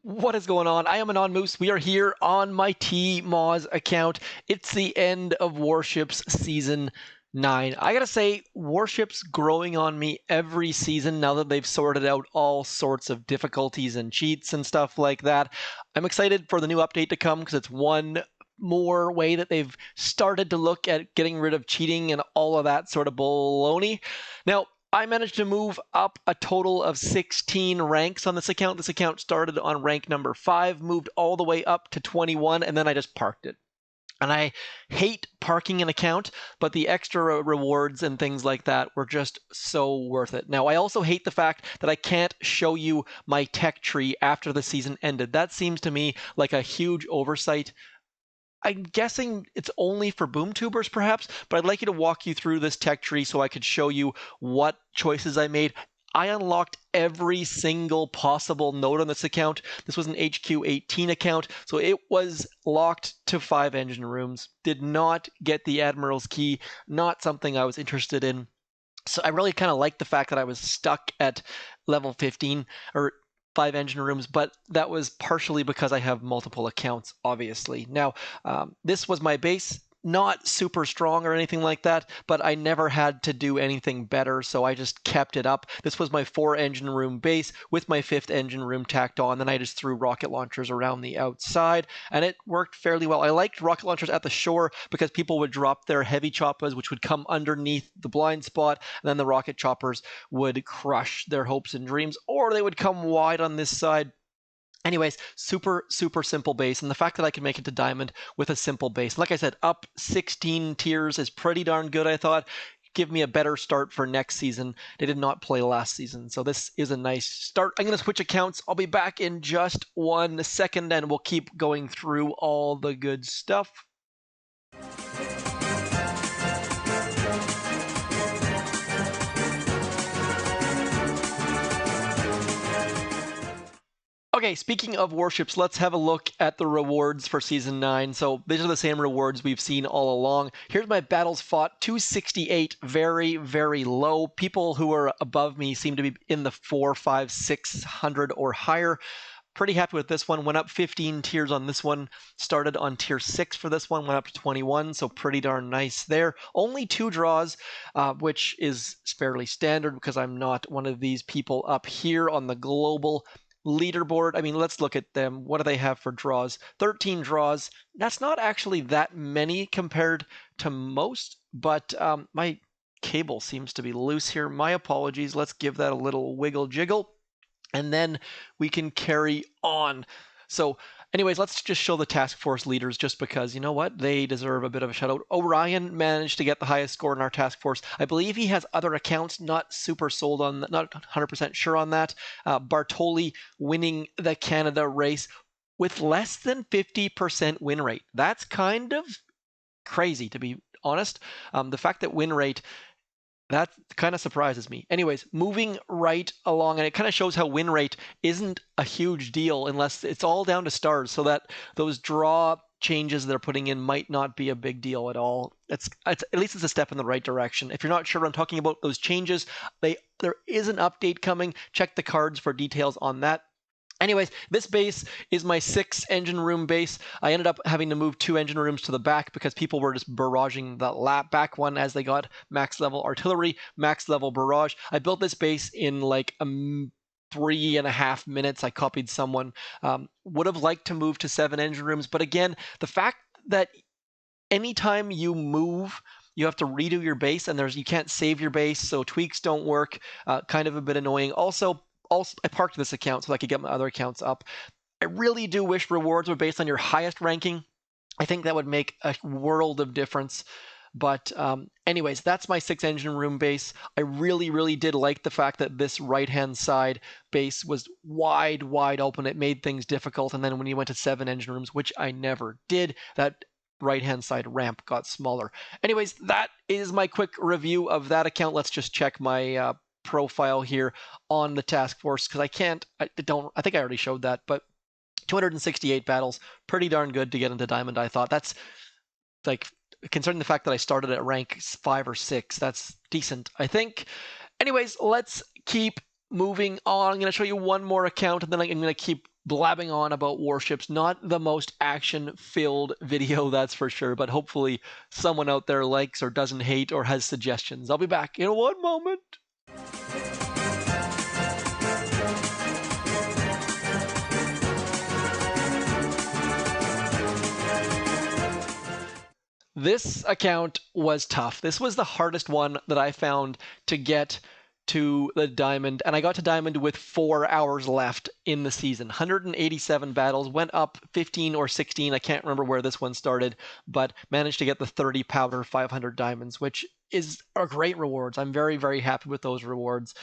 What is going on? I am Anon Moose. We are here on my T-Moz account. It's the end of Warships Season 9. I gotta say, Warships growing on me every season now that they've sorted out all sorts of difficulties and cheats and stuff like that. I'm excited for the new update to come because it's one more way that they've started to look at getting rid of cheating and all of that sort of baloney. Now, I managed to move up a total of 16 ranks on this account. This account started on rank number 5, moved all the way up to 21, and then I just parked it. And I hate parking an account, but the extra rewards and things like that were just so worth it. Now, I also hate the fact that I can't show you my tech tree after the season ended. That seems to me like a huge oversight. I'm guessing it's only for BoomTubers, perhaps, but I'd like you to walk you through this tech tree so I could show you what choices I made. I unlocked every single possible node on this account. This was an HQ18 account, so it was locked to 5 engine rooms. Did not get the Admiral's key, not something I was interested in. So I really kind of liked the fact that I was stuck at level 15, or 5 engine rooms, but that was partially because I have multiple accounts, obviously. Now, this was my base. Not super strong or anything like that, but I never had to do anything better, so I just kept it up. This was my 4 engine room base with my 5th engine room tacked on. Then I just threw rocket launchers around the outside, and it worked fairly well. I liked rocket launchers at the shore because people would drop their heavy choppers, which would come underneath the blind spot, and then the rocket choppers would crush their hopes and dreams, or they would come wide on this side. Anyways, super simple base, and the fact that I can make it to Diamond with a simple base. Like I said, up 16 tiers is pretty darn good, I thought. Give me a better start for next season. They did not play last season, so this is a nice start. I'm going to switch accounts. I'll be back in just 1 second, and we'll keep going through all the good stuff. Okay, speaking of warships, let's have a look at the rewards for Season 9. So these are the same rewards we've seen all along. Here's my battles fought, 268, very low. People who are above me seem to be in the 400, 500, 600 or higher. Pretty happy with this one. Went up 15 tiers on this one. Started on tier 6 for this one. Went up to 21, so pretty darn nice there. Only 2 draws, which is fairly standard because I'm not one of these people up here on the global leaderboard. I mean, let's look at them. What do they have for draws? 13 draws. That's not actually that many compared to most, but my cable seems to be loose here. My apologies. Let's give that a little wiggle jiggle, and then we can carry on. So anyways, let's just show the task force leaders just because, you know what, they deserve a bit of a shout out. Orion managed to get the highest score in our task force. I believe he has other accounts, not super sold on, not 100% sure on that. Bartoli winning the Canada race with less than 50% win rate. That's kind of crazy, to be honest. The fact that win rate, that kind of surprises me. Anyways, moving right along, and it kind of shows how win rate isn't a huge deal unless it's all down to stars, so that those draw changes they're putting in might not be a big deal at all. It's at least it's a step in the right direction. If you're not sure what I'm talking about, those changes, there is an update coming. Check the cards for details on that. Anyways, this base is my 6 engine room base. I ended up having to move 2 engine rooms to the back because people were just barraging the back one as they got max level artillery, max level barrage. I built this base in like 3.5 minutes. I copied someone. Would have liked to move to 7 engine rooms, but again, the fact that anytime you move, you have to redo your base, and you can't save your base, so tweaks don't work. Kind of a bit annoying. Also, I parked this account so I could get my other accounts up. I really do wish rewards were based on your highest ranking. I think that would make a world of difference. But anyways, that's my 6 engine room base. I really did like the fact that this right-hand side base was wide open. It made things difficult. And then when you went to 7 engine rooms, which I never did, that right-hand side ramp got smaller. Anyways, that is my quick review of that account. Let's just check my profile here on the task force because I think I already showed that, but 268 battles, pretty darn good to get into Diamond. I thought that's like, considering the fact that I started at rank 5 or 6, that's decent, I think. Anyways, let's keep moving on. I'm going to show you one more account, and then I'm going to keep blabbing on about warships. Not the most action-filled video, that's for sure, but hopefully someone out there likes or doesn't hate or has suggestions. I'll be back in one moment. This account was tough. This was the hardest one that I found to get to the Diamond, and I got to Diamond with 4 hours left in the season. 187 battles, went up 15 or 16. I can't remember where this one started, but managed to get the 30 powder, 500 diamonds, which are great rewards. I'm very, very happy with those rewards.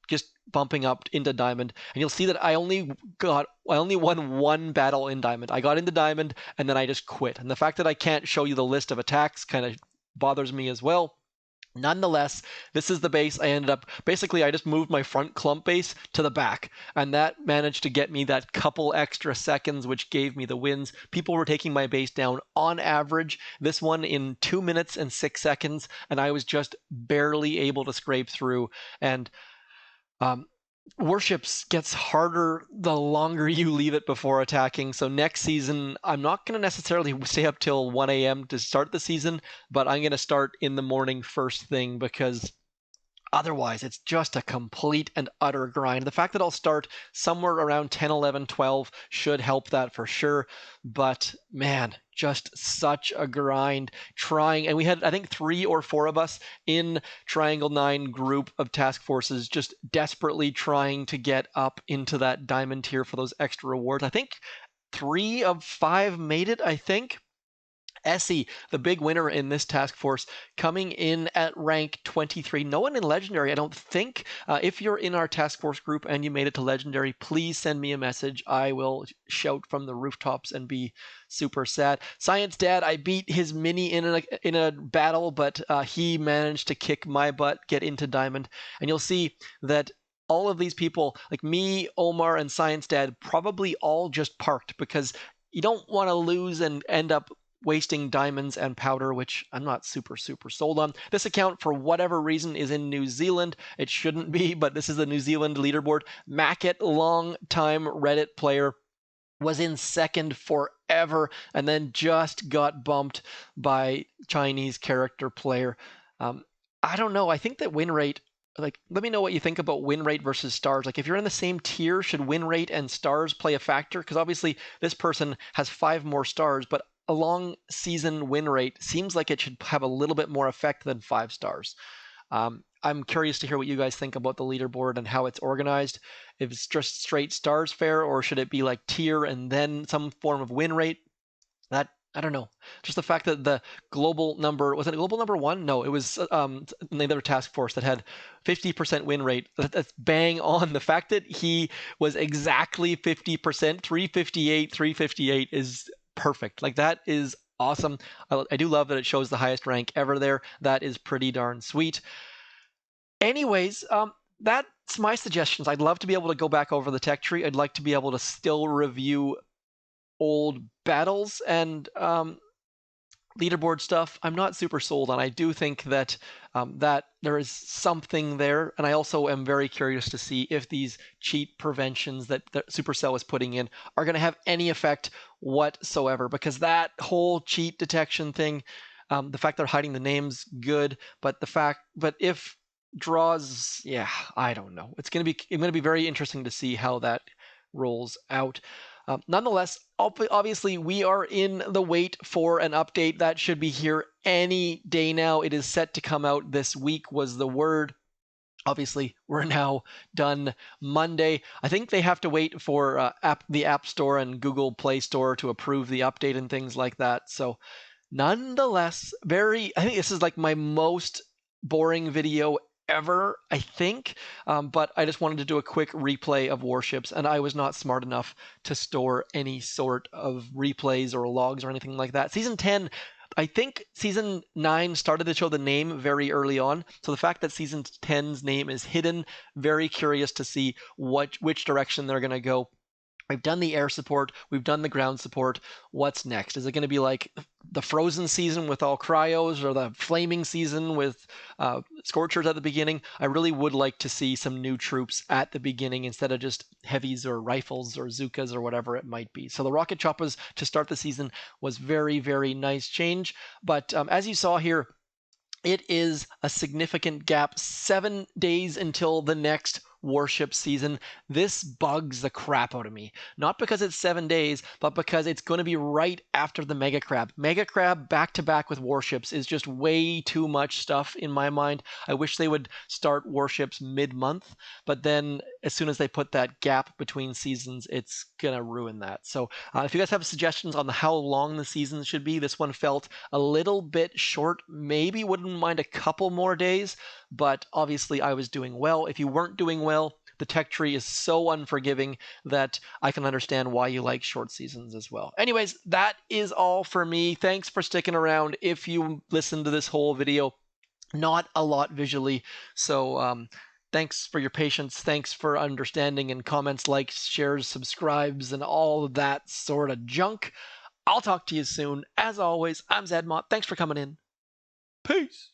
Just bumping up into Diamond, and you'll see that I only won one battle in Diamond. I got into Diamond, and then I just quit. And the fact that I can't show you the list of attacks kind of bothers me as well. Nonetheless, this is the base. I ended up, basically, I just moved my front clump base to the back, and that managed to get me that couple extra seconds, which gave me the wins. People were taking my base down on average, this one in 2 minutes and 6 seconds, and I was just barely able to scrape through. And Warships gets harder the longer you leave it before attacking. So next season, I'm not going to necessarily stay up till 1 a.m. to start the season, but I'm going to start in the morning first thing, because otherwise it's just a complete and utter grind. The fact that I'll start somewhere around 10, 11, 12 should help that for sure. But man, just such a grind trying. And we had, I think, 3 or 4 of us in Triangle 9 group of task forces just desperately trying to get up into that diamond tier for those extra rewards. I think 3 of 5 made it, I think. Essie, the big winner in this task force, coming in at rank 23. No one in Legendary, I don't think. If you're in our task force group and you made it to Legendary, please send me a message. I will shout from the rooftops and be super sad. Science Dad, I beat his mini in a battle, but he managed to kick my butt, get into Diamond. And you'll see that all of these people, like me, Omar, and Science Dad, probably all just parked, because you don't want to lose and end up wasting diamonds and powder, which I'm not super sold on. This account, for whatever reason, is in New Zealand. It shouldn't be, but this is the New Zealand leaderboard. Mackett, long-time Reddit player, was in second forever, and then just got bumped by Chinese character player. I don't know. I think that win rate, like, let me know what you think about win rate versus stars. Like, if you're in the same tier, should win rate and stars play a factor? Because obviously this person has 5 more stars, but a long season win rate seems like it should have a little bit more effect than 5 stars. I'm curious to hear what you guys think about the leaderboard and how it's organized. If it's just straight stars fair, or should it be like tier and then some form of win rate? That, I don't know. Just the fact that the global number, was it global number 1? No, it was another task force that had 50% win rate. That's bang on. The fact that he was exactly 50%, 358, 358 is perfect. Like, that is awesome. I do love that it shows the highest rank ever there. That is pretty darn sweet. Anyways, that's my suggestions. I'd love to be able to go back over the tech tree. I'd like to be able to still review old battles and leaderboard stuff. I'm not super sold on. I do think that that there is something there, and I also am very curious to see if these cheat preventions that Supercell is putting in are going to have any effect whatsoever, because that whole cheat detection thing, the fact they're hiding the names, good, but if draws, yeah, I don't know. It's going to be very interesting to see how that rolls out. Nonetheless, obviously, we are in the wait for an update. That should be here any day now. It is set to come out this week, was the word. Obviously, we're now done Monday. I think they have to wait for the App Store and Google Play Store to approve the update and things like that. So, nonetheless, I think this is like my most boring video ever, I think, but I just wanted to do a quick replay of Warships, and I was not smart enough to store any sort of replays or logs or anything like that. Season 10, I think Season 9 started to show the name very early on, so the fact that Season 10's name is hidden, very curious to see which direction they're going to go We've done the air support. We've done the ground support. What's next? Is it going to be like the frozen season with all cryos, or the flaming season with scorchers at the beginning? I really would like to see some new troops at the beginning instead of just heavies or rifles or Zookas or whatever it might be. So the rocket choppers to start the season was very, very nice change. But as you saw here, it is a significant gap, 7 days until the next warship season. This bugs the crap out of me. Not because it's 7 days, but because it's going to be right after the Mega Crab. Mega Crab back to back with warships is just way too much stuff in my mind. I wish they would start warships mid-month, but then as soon as they put that gap between seasons, it's going to ruin that. So if you guys have suggestions on how long the season should be, this one felt a little bit short. Maybe wouldn't mind a couple more days, but obviously I was doing well. If you weren't doing well, the tech tree is so unforgiving that I can understand why you like short seasons as well. Anyways, that is all for me. Thanks for sticking around. If you listened to this whole video, not a lot visually, so thanks for your patience. Thanks for understanding, and comments, likes, shares, subscribes, and all of that sort of junk. I'll talk to you soon. As always, I'm Zedmont. Thanks for coming in. Peace.